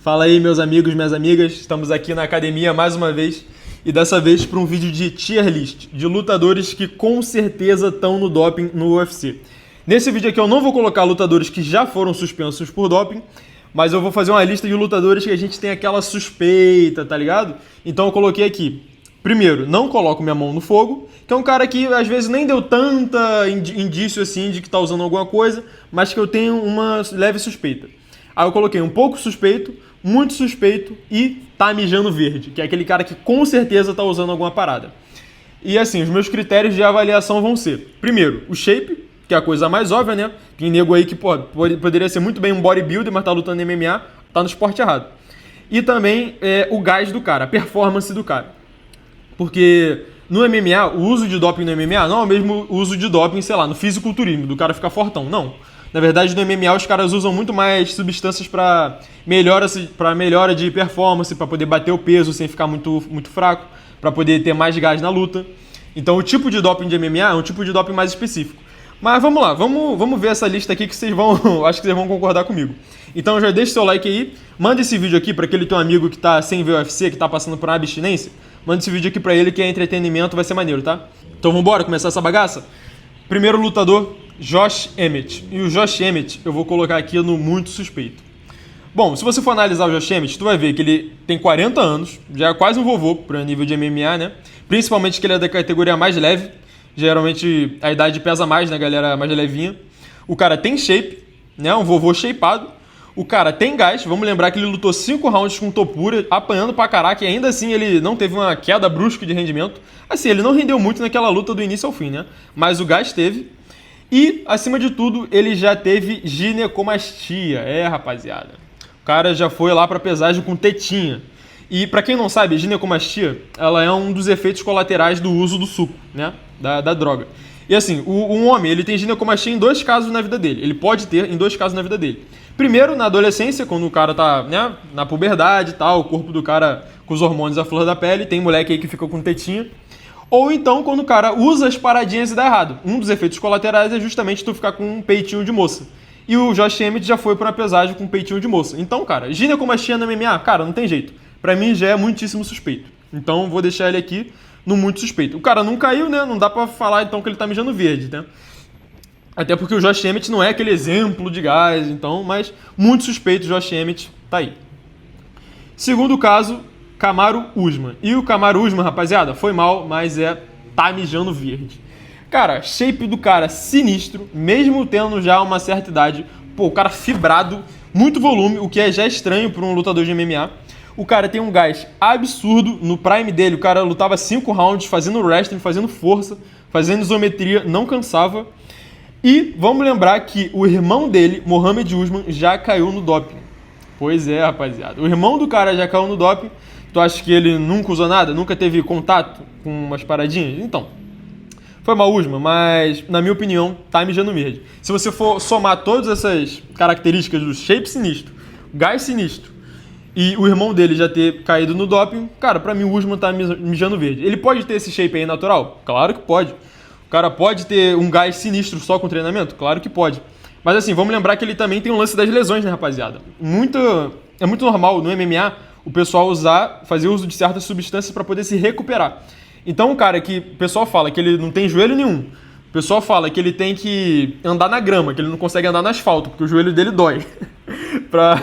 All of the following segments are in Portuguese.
Fala aí, meus amigos, minhas amigas, estamos aqui na academia mais uma vez e dessa vez para um vídeo de tier list, de lutadores que com certeza estão no doping no UFC. Nesse vídeo aqui eu não vou colocar lutadores que já foram suspensos por doping, mas eu vou fazer uma lista de lutadores que a gente tem aquela suspeita, tá ligado? Então eu coloquei aqui, primeiro, não coloco minha mão no fogo, que é um cara que às vezes nem deu tanta indício assim de que tá usando alguma coisa, mas que eu tenho uma leve suspeita. Aí eu coloquei um pouco suspeito, muito suspeito e tá mijando verde, que é aquele cara que com certeza tá usando alguma parada. E assim, os meus critérios de avaliação vão ser, primeiro, o shape, que é a coisa mais óbvia, né? Tem nego aí que poderia ser muito bem um bodybuilder, mas tá lutando em MMA, tá no esporte errado. E também o gás do cara, a performance do cara. Porque no MMA, o uso de doping no MMA não é o mesmo uso de doping, sei lá, no fisiculturismo, do cara ficar fortão, não. Na verdade, no MMA, os caras usam muito mais substâncias para melhora de performance, para poder bater o peso sem ficar muito fraco, para poder ter mais gás na luta. Então, o tipo de doping de MMA é um tipo de doping mais específico. Mas vamos lá, vamos ver essa lista aqui que vocês vão, acho que vocês vão concordar comigo. Então, já deixa seu like aí, manda esse vídeo aqui para aquele teu amigo que tá sem ver o UFC, que tá passando por uma abstinência. Manda esse vídeo aqui para ele que é entretenimento, vai ser maneiro, tá? Então, vambora começar essa bagaça? Primeiro lutador, Josh Emmett. E o Josh Emmett eu vou colocar aqui no muito suspeito. Bom, se você for analisar o Josh Emmett, tu vai ver que ele tem 40 anos, já é quase um vovô para nível de MMA, né? Principalmente que ele é da categoria mais leve. Geralmente a idade pesa mais, né, galera mais levinha. O cara tem shape, né? Um vovô shapeado. O cara tem gás. Vamos lembrar que ele lutou 5 rounds com Topuria, apanhando pra caraca, e ainda assim ele não teve uma queda brusca de rendimento. Assim, ele não rendeu muito naquela luta do início ao fim, né? Mas o gás teve. E, acima de tudo, ele já teve ginecomastia. Rapaziada. O cara já foi lá pra pesagem com tetinha. E, pra quem não sabe, a ginecomastia, ela é um dos efeitos colaterais do uso do suco, né? Da droga. E assim, um homem, ele tem ginecomastia em 2 casos na vida dele. Ele pode ter em 2 casos na vida dele. Primeiro, na adolescência, quando o cara tá, né, na puberdade e tal, o corpo do cara com os hormônios à flor da pele, tem moleque aí que fica com tetinha. Ou então, quando o cara usa as paradinhas e dá errado. Um dos efeitos colaterais é justamente tu ficar com um peitinho de moça. E o Josh Emmett já foi pra uma pesagem com um peitinho de moça. Então, cara, ginecomastia no MMA, cara, não tem jeito. Pra mim já é muitíssimo suspeito. Então, vou deixar ele aqui no muito suspeito. O cara não caiu, né? Não dá pra falar, então, que ele tá mijando verde, né? Até porque o Josh Emmett não é aquele exemplo de gás, então, mas muito suspeito, o Josh Emmett tá aí. Segundo caso, Kamaru Usman. E o Kamaru Usman, rapaziada, foi mal, mas tá mijando verde. Cara, shape do cara sinistro, mesmo tendo já uma certa idade. Pô, o cara fibrado, muito volume, o que é já estranho para um lutador de MMA. O cara tem um gás absurdo. No prime dele, o cara lutava 5 rounds, fazendo wrestling, fazendo força, fazendo isometria, não cansava. E vamos lembrar que o irmão dele, Mohamed Usman, já caiu no doping. Pois é, rapaziada. O irmão do cara já caiu no doping. Tu acha que ele nunca usou nada? Nunca teve contato com umas paradinhas? Então, foi mal Usman, mas na minha opinião, tá mijando verde. Se você for somar todas essas características do shape sinistro, gás sinistro, e o irmão dele já ter caído no doping, cara, pra mim o Usman tá mijando verde. Ele pode ter esse shape aí natural? Claro que pode. O cara pode ter um gás sinistro só com treinamento? Claro que pode. Mas assim, vamos lembrar que ele também tem um lance das lesões, né, rapaziada? É muito normal no MMA o pessoal fazer uso de certas substâncias para poder se recuperar. Então o cara que o pessoal fala que ele não tem joelho nenhum, o pessoal fala que ele tem que andar na grama, que ele não consegue andar no asfalto, porque o joelho dele dói. Pra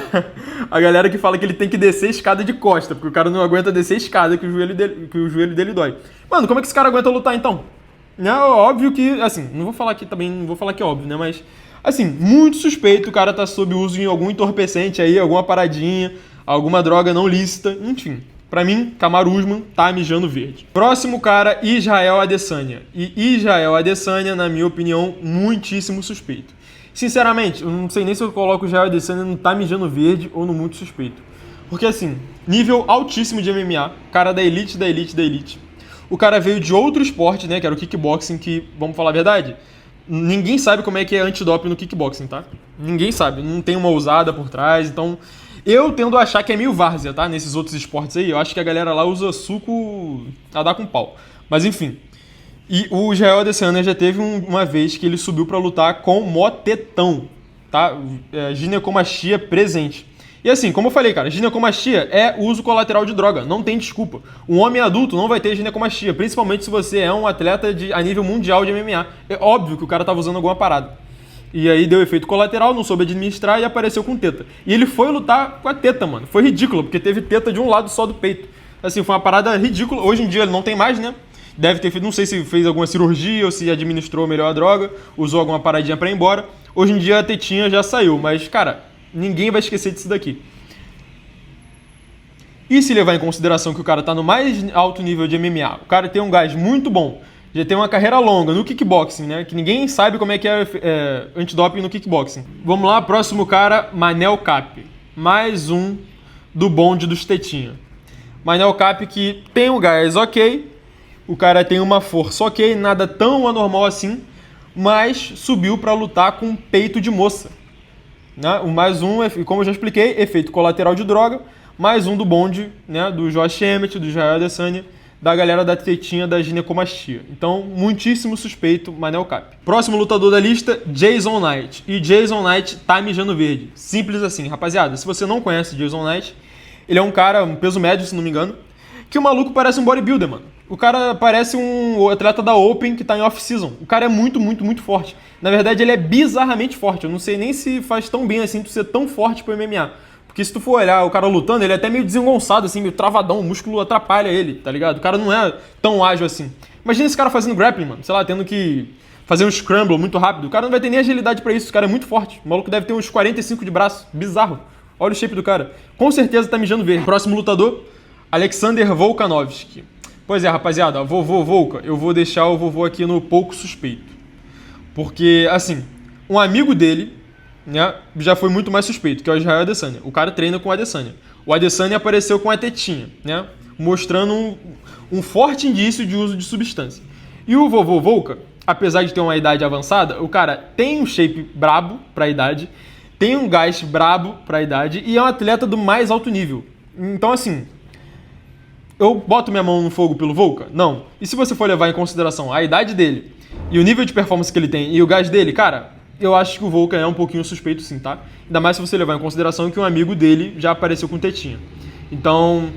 a galera que fala que ele tem que descer escada de costa, porque o cara não aguenta descer escada, que o joelho dele dói. Mano, como é que esse cara aguenta lutar então? É óbvio que, assim, não vou falar que é óbvio, né, mas assim, muito suspeito o cara tá sob uso de algum entorpecente aí, alguma paradinha, alguma droga não lícita, enfim. Pra mim, Kamaru Usman tá mijando verde. Próximo cara, Israel Adesanya. E Israel Adesanya, na minha opinião, muitíssimo suspeito. Sinceramente, eu não sei nem se eu coloco o Israel Adesanya no tá mijando verde ou no muito suspeito. Porque assim, nível altíssimo de MMA, cara da elite, da elite, da elite. O cara veio de outro esporte, né, que era o kickboxing, que, vamos falar a verdade, ninguém sabe como é que é antidoping no kickboxing, tá? Ninguém sabe, não tem uma ousada por trás, então eu tendo a achar que é meio várzea, tá? Nesses outros esportes aí, eu acho que a galera lá usa suco a dar com pau. Mas enfim. E o Israel Adesanya já teve uma vez que ele subiu pra lutar com motetão, tá? Ginecomastia presente. E assim, como eu falei, cara, ginecomastia é uso colateral de droga, não tem desculpa. Um homem adulto não vai ter ginecomastia, principalmente se você é um atleta a nível mundial de MMA. É óbvio que o cara tava usando alguma parada. E aí deu efeito colateral, não soube administrar e apareceu com teta. E ele foi lutar com a teta, mano. Foi ridículo, porque teve teta de um lado só do peito. Assim, foi uma parada ridícula. Hoje em dia ele não tem mais, né? Deve ter feito, não sei se fez alguma cirurgia ou se administrou melhor a droga, usou alguma paradinha pra ir embora. Hoje em dia a tetinha já saiu, mas, cara, ninguém vai esquecer disso daqui. E se levar em consideração que o cara tá no mais alto nível de MMA, o cara tem um gás muito bom, já tem uma carreira longa no kickboxing, né? Que ninguém sabe como é que é antidoping no kickboxing. Vamos lá, próximo cara, Manel Kape. Mais um do bonde dos tetinha. Manel Kape que tem um gás ok, o cara tem uma força ok, nada tão anormal assim, mas subiu para lutar com peito de moça. Né? Mais um, como eu já expliquei, efeito colateral de droga, mais um do bonde, né, do Josh Emmett, do Israel Adesanya, da galera da tetinha da ginecomastia. Então, muitíssimo suspeito, Manel Kape. Próximo lutador da lista, Jason Knight. E Jason Knight tá mijando verde. Simples assim, rapaziada. Se você não conhece Jason Knight, ele é um cara, um peso médio, se não me engano, que o maluco parece um bodybuilder, mano. O cara parece um atleta da Open que tá em off-season. O cara é muito, muito, muito forte. Na verdade, ele é bizarramente forte. Eu não sei nem se faz tão bem assim tu ser tão forte pro MMA. Porque se tu for olhar o cara lutando, ele é até meio desengonçado, assim, meio travadão. O músculo atrapalha ele, tá ligado? O cara não é tão ágil assim. Imagina esse cara fazendo grappling, mano. Sei lá, tendo que fazer um scramble muito rápido. O cara não vai ter nem agilidade pra isso. O cara é muito forte. O maluco deve ter uns 45 de braço. Bizarro. Olha o shape do cara. Com certeza tá mijando verde. Próximo lutador, Alexander Volkanovski. Pois é, rapaziada, vovô Volka, eu vou deixar o vovô aqui no pouco suspeito. Porque, assim, um amigo dele, né, já foi muito mais suspeito, que é o Israel Adesanya. O cara treina com o Adesanya. O Adesanya apareceu com a tetinha, né, mostrando um forte indício de uso de substância. E o vovô Volka, apesar de ter uma idade avançada, o cara tem um shape brabo pra idade, tem um gás brabo pra idade e é um atleta do mais alto nível. Então, assim, eu boto minha mão no fogo pelo Volka? Não. E se você for levar em consideração a idade dele e o nível de performance que ele tem e o gás dele, cara, eu acho que o Volka é um pouquinho suspeito sim, tá? Ainda mais se você levar em consideração que um amigo dele já apareceu com tetinha. Então,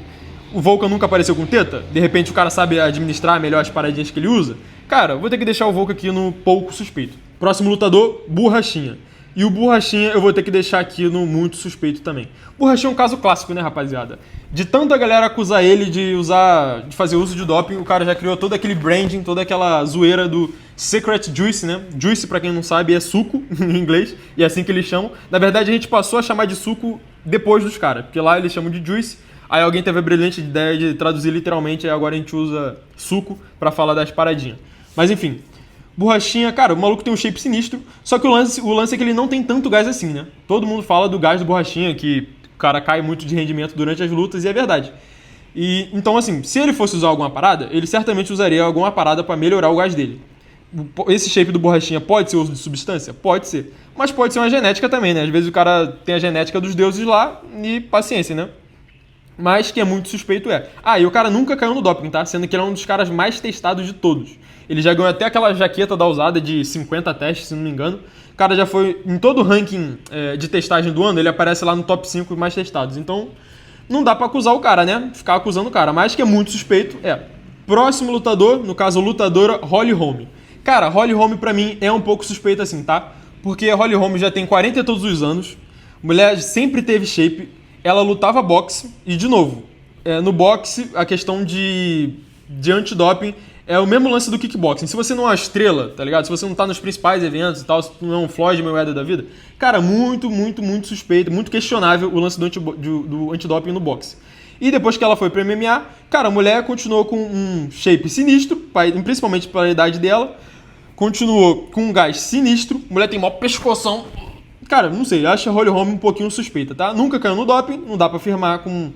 o Volka nunca apareceu com teta? De repente o cara sabe administrar melhor as paradinhas que ele usa? Cara, vou ter que deixar o Volka aqui no pouco suspeito. Próximo lutador, Borrachinha. E o Borrachinha eu vou ter que deixar aqui no muito suspeito também. Borrachinha é um caso clássico, né, rapaziada? De tanta galera acusar ele de fazer uso de doping, o cara já criou todo aquele branding, toda aquela zoeira do Secret Juice, né? Juice, pra quem não sabe, é suco em inglês, e é assim que eles chamam. Na verdade, a gente passou a chamar de suco depois dos caras, porque lá eles chamam de Juice, aí alguém teve a brilhante ideia de traduzir literalmente, aí agora a gente usa suco pra falar das paradinhas. Mas enfim, Borrachinha, cara, o maluco tem um shape sinistro, só que o lance é que ele não tem tanto gás assim, né? Todo mundo fala do gás do Borrachinha, que o cara cai muito de rendimento durante as lutas, e é verdade. E então, assim, se ele fosse usar alguma parada, ele certamente usaria alguma parada pra melhorar o gás dele. Esse shape do Borrachinha pode ser uso de substância? Pode ser. Mas pode ser uma genética também, né? Às vezes o cara tem a genética dos deuses lá e paciência, né? Mas que é muito suspeito é. Ah, e o cara nunca caiu no doping, tá? Sendo que ele é um dos caras mais testados de todos. Ele já ganhou até aquela jaqueta da usada de 50 testes, se não me engano. O cara já foi, em todo o ranking de testagem do ano, ele aparece lá no top 5 mais testados. Então, não dá pra acusar o cara, né? Ficar acusando o cara. Mas que é muito suspeito é. Próximo lutador, no caso, lutadora Holly Holm. Cara, Holly Holm pra mim é um pouco suspeita assim, tá? Porque a Holly Holm já tem 40 e todos os anos. Mulher sempre teve shape. Ela lutava boxe. E, de novo, no boxe, a questão de antidoping é o mesmo lance do kickboxing. Se você não é uma estrela, tá ligado? Se você não tá nos principais eventos e tal, se tu não é um Floyd Mayweather da vida, cara, muito, muito, muito suspeito, muito questionável o lance do antidoping no boxe. E depois que ela foi pro MMA, cara, a mulher continuou com um shape sinistro, principalmente pela idade dela, continuou com um gás sinistro, a mulher tem maior pescoção. Cara, não sei, acho a Holly Holm um pouquinho suspeita, tá? Nunca caiu no doping, não dá pra afirmar com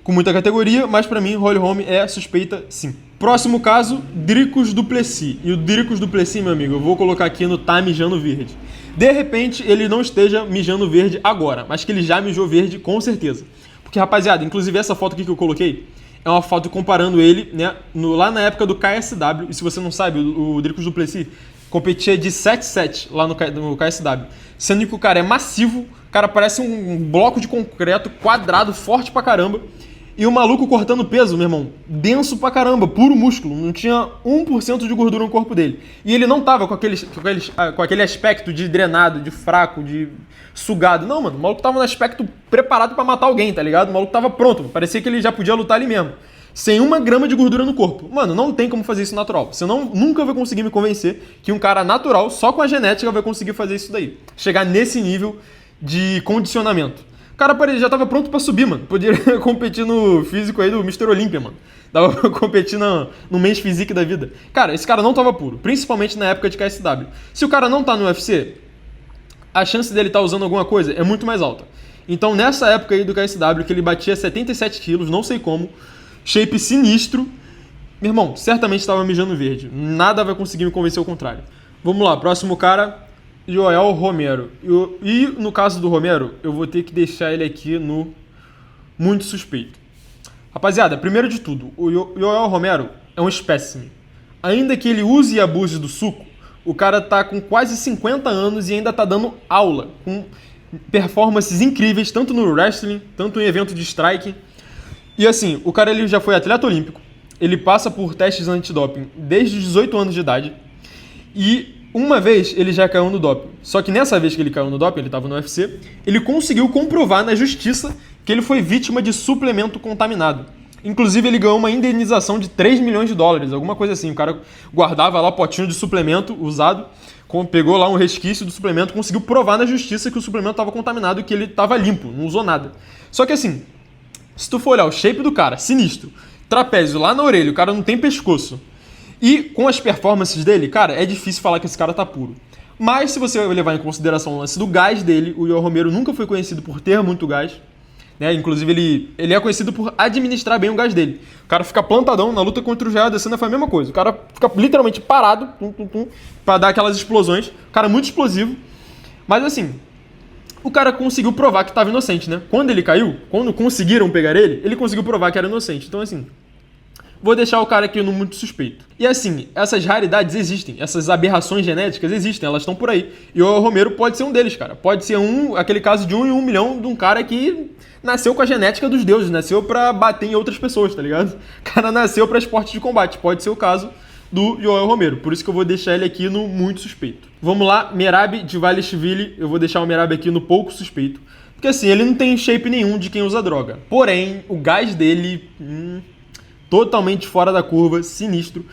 muita categoria, mas pra mim, Holly Holm é suspeita sim. Próximo caso, Dricus du Plessis. E o Dricus du Plessis, meu amigo, eu vou colocar aqui no tá mijando verde. De repente, ele não esteja mijando verde agora, mas que ele já mijou verde com certeza. Porque, rapaziada, inclusive essa foto aqui que eu coloquei é uma foto comparando ele, né, lá na época do KSW. E se você não sabe, o Dricus du Plessis competia de 7-7 lá no KSW. Sendo que o cara é massivo, o cara parece um bloco de concreto quadrado, forte pra caramba. E o maluco cortando peso, meu irmão, denso pra caramba, puro músculo. Não tinha 1% de gordura no corpo dele. E ele não tava com aquele aspecto de drenado, de fraco, de sugado. Não, mano, o maluco tava no aspecto preparado pra matar alguém, tá ligado? O maluco tava pronto, parecia que ele já podia lutar ali mesmo. Sem 1 grama de gordura no corpo. Mano, não tem como fazer isso natural. Você nunca vai conseguir me convencer que um cara natural, só com a genética, vai conseguir fazer isso daí. Chegar nesse nível de condicionamento. O cara já tava pronto pra subir, mano. Podia competir no físico aí do Mr. Olympia, mano. Dava pra competir no Men's Physique da vida. Cara, esse cara não tava puro. Principalmente na época de KSW. Se o cara não tá no UFC, a chance dele estar usando alguma coisa é muito mais alta. Então, nessa época aí do KSW, que ele batia 77 quilos, não sei como, shape sinistro, meu irmão, certamente estava mijando verde. Nada vai conseguir me convencer ao contrário. Vamos lá, próximo cara, Yoel Romero. E no caso do Romero, eu vou ter que deixar ele aqui no muito suspeito. Rapaziada, primeiro de tudo, o Yoel Romero é um espécime. Ainda que ele use e abuse do suco, o cara tá com quase 50 anos e ainda tá dando aula, com performances incríveis, tanto no wrestling, tanto em evento de striking. E assim, o cara ele já foi atleta olímpico, ele passa por testes antidoping desde os 18 anos de idade e uma vez ele já caiu no doping. Só que nessa vez que ele caiu no doping, ele estava no UFC, ele conseguiu comprovar na justiça que ele foi vítima de suplemento contaminado. Inclusive ele ganhou uma indenização de 3 milhões de dólares, alguma coisa assim. O cara guardava lá potinho de suplemento usado, pegou lá um resquício do suplemento, conseguiu provar na justiça que o suplemento estava contaminado e que ele estava limpo, não usou nada. Só que assim, se tu for olhar o shape do cara, sinistro, trapézio lá na orelha, o cara não tem pescoço. E com as performances dele, cara, é difícil falar que esse cara tá puro. Mas se você levar em consideração o lance do gás dele, o Yoel Romero nunca foi conhecido por ter muito gás. Né? Inclusive, ele é conhecido por administrar bem o gás dele. O cara fica plantadão, na luta contra o Jair Adesanya foi a mesma coisa. O cara fica literalmente parado pra dar aquelas explosões. O cara é muito explosivo. Mas assim, o cara conseguiu provar que estava inocente, né? Quando ele caiu, quando conseguiram pegar ele conseguiu provar que era inocente. Então assim, vou deixar o cara aqui no muito suspeito. E assim, essas raridades existem, essas aberrações genéticas existem, elas estão por aí. E o Romero pode ser um deles, cara. Pode ser aquele caso de 1 em 1 milhão de um cara que nasceu com a genética dos deuses, nasceu pra bater em outras pessoas, tá ligado? O cara nasceu pra esporte de combate. Pode ser o caso do Yoel Romero. Por isso que eu vou deixar ele aqui no muito suspeito. Vamos lá, Merab Dvalishvili. Eu vou deixar o Merab aqui no pouco suspeito. Porque assim, ele não tem shape nenhum de quem usa droga. Porém, o gás dele... totalmente fora da curva, sinistro.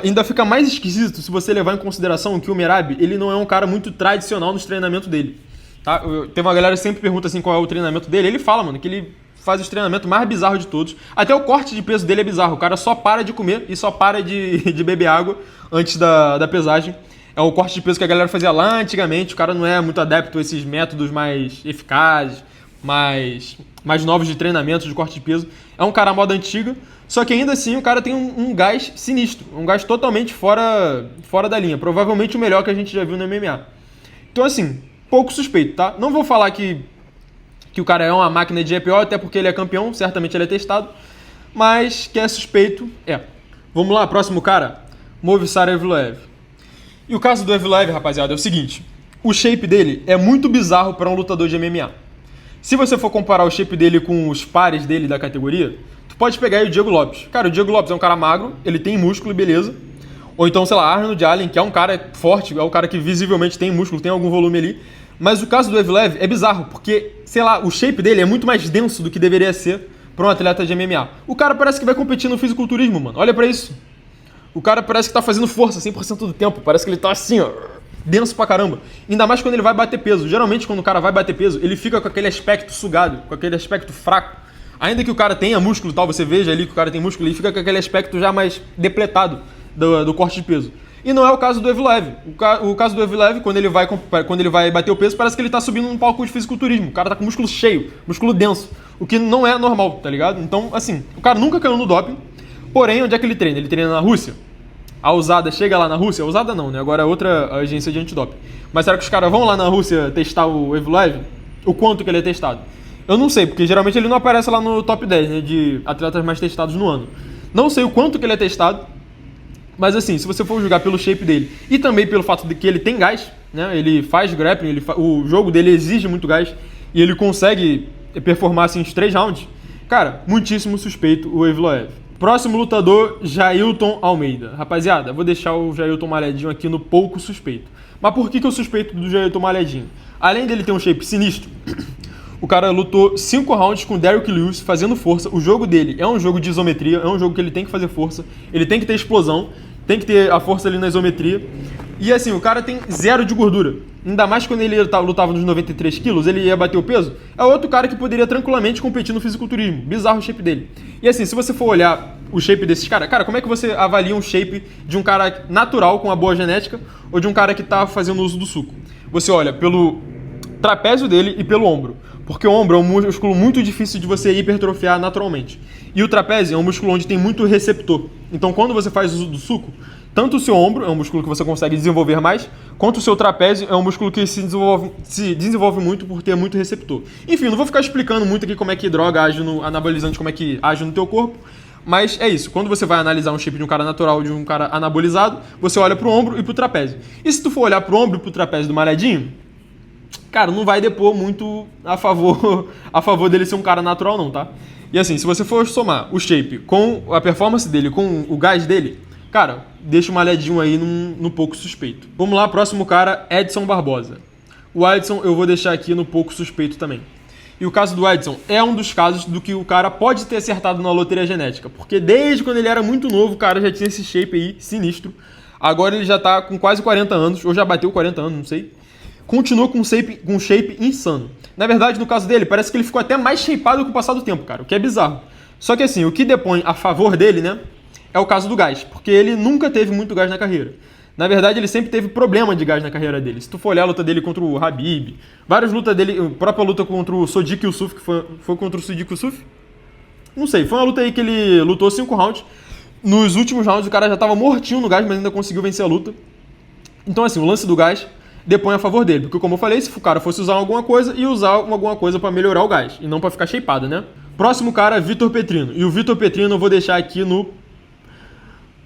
Ainda fica mais esquisito se você levar em consideração que o Merab, ele não é um cara muito tradicional nos treinamentos dele. Tá? Tem uma galera que sempre pergunta assim qual é o treinamento dele. Ele fala, mano, que ele faz os treinamentos mais bizarros de todos. Até o corte de peso dele é bizarro. O cara só para de comer e só para de beber água antes da pesagem. É o corte de peso que a galera fazia lá antigamente. O cara não é muito adepto a esses métodos mais eficazes, mais novos de treinamento, de corte de peso. É um cara à moda antiga, só que ainda assim o cara tem um gás sinistro, um gás totalmente fora da linha, provavelmente o melhor que a gente já viu no MMA. Então assim, pouco suspeito, tá? Não vou falar que o cara é uma máquina de GPO, até porque ele é campeão, certamente ele é testado, mas que é suspeito, é. Vamos lá, próximo cara, Movsar Evloev. E o caso do Evloev, rapaziada, é o seguinte, o shape dele é muito bizarro para um lutador de MMA. Se você for comparar o shape dele com os pares dele da categoria, tu pode pegar aí o Diego Lopes. Cara, o Diego Lopes é um cara magro, ele tem músculo e beleza. Ou então, sei lá, Arnold Allen, que é um cara forte, é um cara que visivelmente tem músculo, tem algum volume ali. Mas o caso do Evloev é bizarro, porque, sei lá, o shape dele é muito mais denso do que deveria ser para um atleta de MMA. O cara parece que vai competir no fisiculturismo, mano. Olha pra isso. O cara parece que tá fazendo força 100% do tempo. Parece que ele tá assim, ó, denso pra caramba. Ainda mais quando ele vai bater peso. Geralmente, quando o cara vai bater peso, ele fica com aquele aspecto sugado, com aquele aspecto fraco. Ainda que o cara tenha músculo e tal, você veja ali que o cara tem músculo, ele fica com aquele aspecto já mais depletado do corte de peso. E não é o caso do Evloev. O caso do Evloev, quando ele vai bater o peso, parece que ele tá subindo num palco de fisiculturismo. O cara tá com músculo cheio, músculo denso. O que não é normal, tá ligado? Então, assim, o cara nunca caiu no doping. Porém, onde é que ele treina? Ele treina na Rússia. A USADA chega lá na Rússia. A USADA não, né? Agora é outra agência de antidoping. Mas será que os caras vão lá na Rússia testar o Evloev? O quanto que ele é testado? Eu não sei, porque geralmente ele não aparece lá no top 10, né, de atletas mais testados no ano. Não sei o quanto que ele é testado. Mas assim, se você for jogar pelo shape dele e também pelo fato de que ele tem gás, né? Ele faz grappling, o jogo dele exige muito gás e ele consegue performar assim os 3 rounds, cara, muitíssimo suspeito o Evloev. Próximo lutador, Jailton Almeida. Rapaziada, vou deixar o Jailton malhadinho aqui no pouco suspeito. Mas por que eu suspeito do Jailton malhadinho? Além dele ter um shape sinistro, o cara lutou 5 rounds com Derrick Lewis fazendo força. O jogo dele é um jogo de isometria, é um jogo que ele tem que fazer força, ele tem que ter explosão, tem que ter a força ali na isometria. E assim, o cara tem 0 de gordura. Ainda mais quando ele lutava nos 93 quilos, ele ia bater o peso. É outro cara que poderia tranquilamente competir no fisiculturismo. Bizarro o shape dele. E assim, se você for olhar o shape desses caras, cara, como é que você avalia um shape de um cara natural com uma boa genética ou de um cara que tá fazendo uso do suco? Você olha pelo trapézio dele e pelo ombro. Porque o ombro é um músculo muito difícil de você hipertrofiar naturalmente. E o trapézio é um músculo onde tem muito receptor. Então, quando você faz uso do suco, tanto o seu ombro é um músculo que você consegue desenvolver mais, quanto o seu trapézio é um músculo que se desenvolve muito por ter muito receptor. Enfim, não vou ficar explicando muito aqui como é que droga age no anabolizante, como é que age no teu corpo, mas é isso. Quando você vai analisar um shape de um cara natural ou de um cara anabolizado, você olha pro ombro e pro trapézio. E se tu for olhar pro ombro e pro trapézio do malhadinho, cara, não vai depor muito a favor dele ser um cara natural não, tá? E assim, se você for somar o shape com a performance dele, com o gás dele, cara, deixa uma olhadinha aí no pouco suspeito. Vamos lá, próximo cara, Edson Barbosa. O Edson eu vou deixar aqui no pouco suspeito também. E o caso do Edson é um dos casos do que o cara pode ter acertado na loteria genética, porque desde quando ele era muito novo, o cara já tinha esse shape aí, sinistro. Agora ele já tá com quase 40 anos, ou já bateu 40 anos, não sei. Continua com um shape insano. Na verdade, no caso dele, parece que ele ficou até mais shapeado com o passar do tempo, cara, o que é bizarro. Só que assim, o que depõe a favor dele, né, é o caso do gás, porque ele nunca teve muito gás na carreira. Na verdade, ele sempre teve problema de gás na carreira dele. Se tu for olhar a luta dele contra o Khabib, várias lutas dele, a própria luta contra o Sodiq Yusuff, que foi contra o Sodiq Yusuff? Não sei, foi uma luta aí que ele lutou 5 rounds. Nos últimos rounds o cara já tava mortinho no gás, mas ainda conseguiu vencer a luta. Então assim, o lance do gás depõe a favor dele, porque como eu falei, se o cara fosse usar alguma coisa, ia usar alguma coisa para melhorar o gás, e não para ficar shapeado, né? Próximo cara, Vitor Petrino. E o Vitor Petrino eu vou deixar aqui no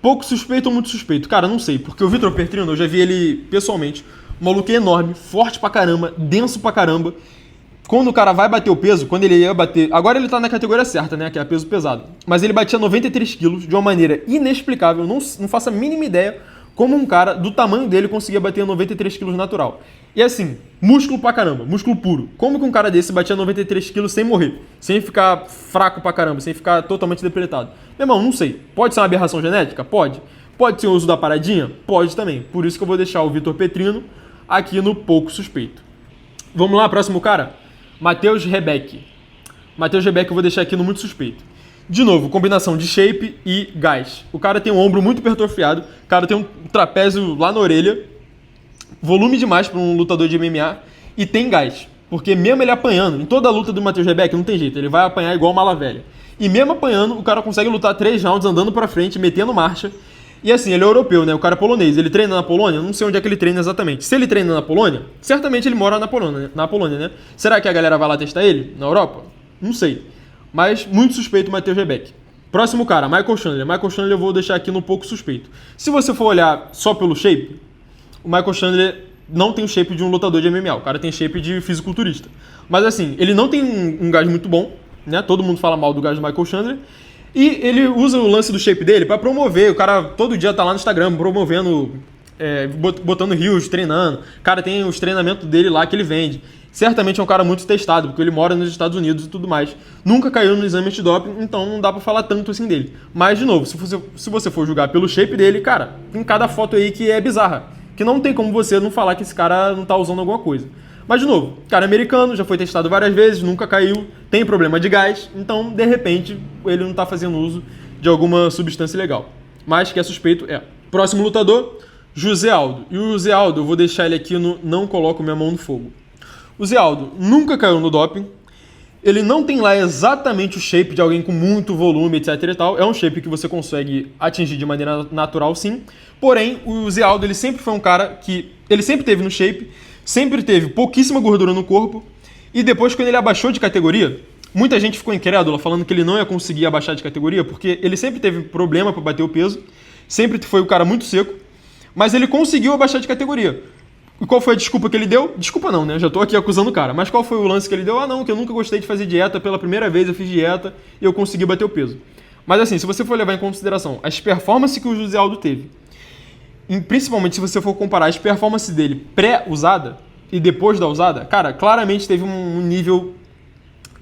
pouco suspeito ou muito suspeito. Cara, não sei, porque o Vitor Petrino, eu já vi ele pessoalmente, um maluco enorme, forte pra caramba, denso pra caramba. Quando o cara vai bater o peso, quando ele ia bater... Agora ele tá na categoria certa, né, que é peso pesado. Mas ele batia 93 quilos de uma maneira inexplicável, não faço a mínima ideia como um cara do tamanho dele conseguia bater 93 quilos natural. E assim, músculo pra caramba, músculo puro. Como que um cara desse batia 93 quilos sem morrer? Sem ficar fraco pra caramba, sem ficar totalmente depletado? Meu irmão, não sei. Pode ser uma aberração genética? Pode. Pode ser o uso da paradinha? Pode também. Por isso que eu vou deixar o Vitor Petrino aqui no pouco suspeito. Vamos lá, próximo cara? Matheus Rebeck. Matheus Rebeck eu vou deixar aqui no muito suspeito. De novo, combinação de shape e gás. O cara tem um ombro muito hipertrofiado, o cara tem um trapézio lá na orelha, volume demais para um lutador de MMA e tem gás. Porque mesmo ele apanhando, em toda a luta do Matheus Rebeck não tem jeito, ele vai apanhar igual uma mala velha. E mesmo apanhando, o cara consegue lutar 3 rounds andando pra frente, metendo marcha. E assim, ele é europeu, né? O cara é polonês. Ele treina na Polônia? Não sei onde é que ele treina exatamente. Se ele treina na Polônia, certamente ele mora na Polônia, né? Será que a galera vai lá testar ele? Na Europa? Não sei. Mas muito suspeito o Matheus Rebeck. Próximo cara, Michael Chandler. Michael Chandler eu vou deixar aqui no pouco suspeito. Se você for olhar só pelo shape, o Michael Chandler não tem o shape de um lutador de MMA. O cara tem shape de fisiculturista. Mas assim, ele não tem um gás muito bom, né? Todo mundo fala mal do gás do Michael Chandler. E ele usa o lance do shape dele para promover. O cara todo dia tá lá no Instagram promovendo, botando rios, treinando. O cara tem os treinamentos dele lá que ele vende. Certamente é um cara muito testado, porque ele mora nos Estados Unidos e tudo mais. Nunca caiu no exame de doping, então não dá pra falar tanto assim dele. Mas, de novo, se você for julgar pelo shape dele, cara, tem cada foto aí que é bizarra. Que não tem como você não falar que esse cara não tá usando alguma coisa. Mas, de novo, cara americano, já foi testado várias vezes, nunca caiu, tem problema de gás, então, de repente, ele não tá fazendo uso de alguma substância ilegal. Mas que é suspeito, é. Próximo lutador, José Aldo. E o José Aldo, eu vou deixar ele aqui no Não Coloco Minha Mão no Fogo. O Zé Aldo nunca caiu no doping, ele não tem lá exatamente o shape de alguém com muito volume, etc e tal, é um shape que você consegue atingir de maneira natural sim, porém o Zé Aldo ele sempre foi um cara que, ele sempre teve no shape, sempre teve pouquíssima gordura no corpo, e depois quando ele abaixou de categoria, muita gente ficou incrédula falando que ele não ia conseguir abaixar de categoria, porque ele sempre teve problema para bater o peso, sempre foi um cara muito seco, mas ele conseguiu abaixar de categoria. E qual foi a desculpa que ele deu? Desculpa não, né? Já tô aqui acusando o cara. Mas qual foi o lance que ele deu? Ah, não, que eu nunca gostei de fazer dieta. Pela primeira vez eu fiz dieta e eu consegui bater o peso. Mas assim, se você for levar em consideração as performances que o José Aldo teve, e principalmente se você for comparar as performances dele pré-usada e depois da usada, cara, claramente teve um nível,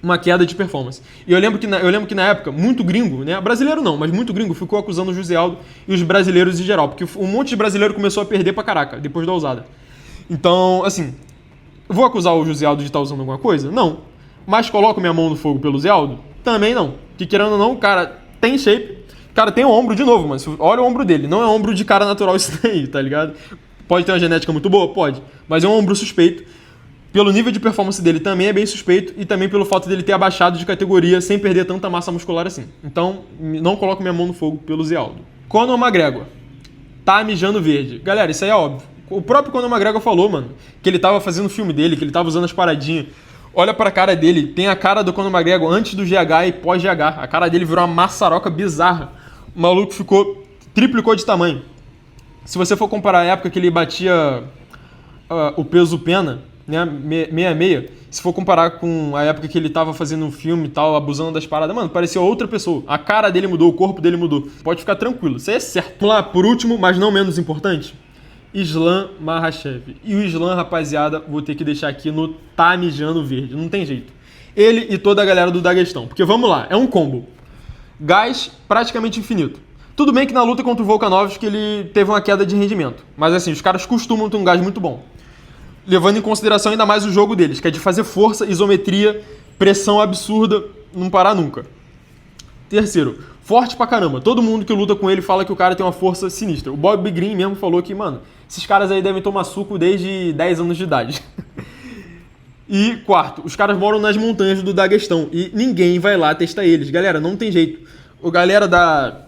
uma queda de performance. E eu lembro que na época, muito gringo, né? Brasileiro não, mas muito gringo ficou acusando o José Aldo e os brasileiros em geral. Porque um monte de brasileiro começou a perder pra caraca depois da usada. Então, assim, vou acusar o José Aldo de estar usando alguma coisa? Não. Mas coloco minha mão no fogo pelo José Aldo? Também não. Que querendo ou não, o cara tem shape, o cara tem o ombro de novo, mas olha o ombro dele. Não é ombro de cara natural isso daí, tá ligado? Pode ter uma genética muito boa? Pode. Mas é um ombro suspeito. Pelo nível de performance dele também é bem suspeito e também pelo fato dele ter abaixado de categoria sem perder tanta massa muscular assim. Então, não coloco minha mão no fogo pelo José Aldo. Conor McGregor. Tá mijando verde. Galera, isso aí é óbvio. O próprio Conor McGregor falou, mano, que ele tava fazendo o filme dele, que ele tava usando as paradinhas. Olha pra cara dele, tem a cara do Conor McGregor antes do GH e pós-GH. A cara dele virou uma maçaroca bizarra. O maluco triplicou de tamanho. Se você for comparar a época que ele batia o peso pena, né, 66, se for comparar com a época que ele tava fazendo um filme e tal, abusando das paradas, mano, parecia outra pessoa. A cara dele mudou, o corpo dele mudou. Pode ficar tranquilo, isso aí é certo. Vamos lá, por último, mas não menos importante, Islam Makhachev. E o Islam, rapaziada, vou ter que deixar aqui no tá mijando verde. Não tem jeito. Ele e toda a galera do Daguestão. Porque vamos lá, é um combo. Gás praticamente infinito. Tudo bem que na luta contra o Volkanovski ele teve uma queda de rendimento. Mas assim, os caras costumam ter um gás muito bom. Levando em consideração ainda mais o jogo deles, que é de fazer força, isometria, pressão absurda, não parar nunca. Terceiro, forte pra caramba. Todo mundo que luta com ele fala que o cara tem uma força sinistra. O Bob Green mesmo falou que, mano, esses caras aí devem tomar suco desde 10 anos de idade. E quarto, os caras moram nas montanhas do Daguestão e ninguém vai lá testar eles. Galera, não tem jeito. O galera da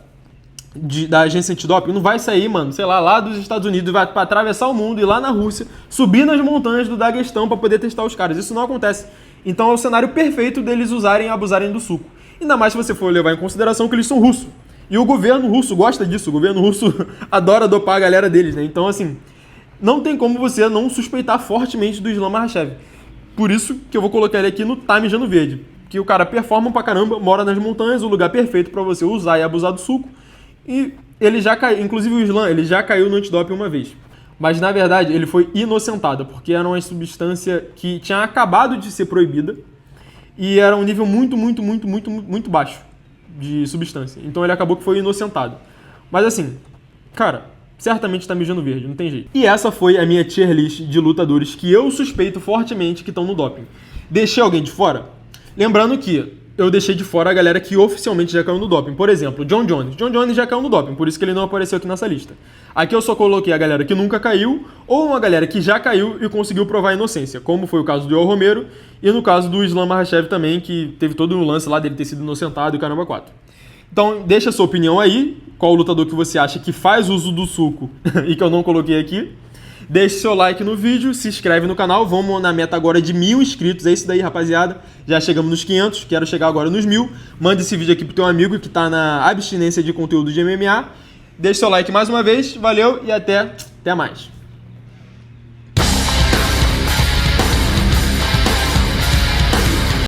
agência antidoping não vai sair, mano, sei lá dos Estados Unidos, vai pra atravessar o mundo e ir lá na Rússia, subir nas montanhas do Daguestão pra poder testar os caras. Isso não acontece. Então é o cenário perfeito deles usarem e abusarem do suco. Ainda mais se você for levar em consideração que eles são russos. E o governo russo gosta disso. O governo russo adora dopar a galera deles, né? Então, assim, não tem como você não suspeitar fortemente do Islam Makhachev. Por isso que eu vou colocar ele aqui no tá mijando verde. Que o cara performa pra caramba, mora nas montanhas, o lugar perfeito pra você usar e abusar do suco. E ele já caiu, inclusive o Islam, ele já caiu no antidoping uma vez. Mas, na verdade, ele foi inocentado, porque era uma substância que tinha acabado de ser proibida e era um nível muito baixo de substância. Então ele acabou que foi inocentado. Mas assim, cara, certamente tá mijando verde, não tem jeito. E essa foi a minha tier list de lutadores que eu suspeito fortemente que estão no doping. Deixei alguém de fora? Lembrando que eu deixei de fora a galera que oficialmente já caiu no doping. Por exemplo, John Jones. John Jones já caiu no doping, por isso que ele não apareceu aqui nessa lista. Aqui eu só coloquei a galera que nunca caiu ou uma galera que já caiu e conseguiu provar a inocência, como foi o caso do Yoel Romero e no caso do Islam Makhachev também, que teve todo um lance lá dele ter sido inocentado e caramba 4. Então, deixa a sua opinião aí, qual lutador que você acha que faz uso do suco e que eu não coloquei aqui. Deixe seu like no vídeo, se inscreve no canal, vamos na meta agora de 1000 inscritos, é isso daí, rapaziada. Já chegamos nos 500, quero chegar agora nos 1000. Manda esse vídeo aqui pro teu amigo que tá na abstinência de conteúdo de MMA. Deixe seu like mais uma vez, valeu e até mais.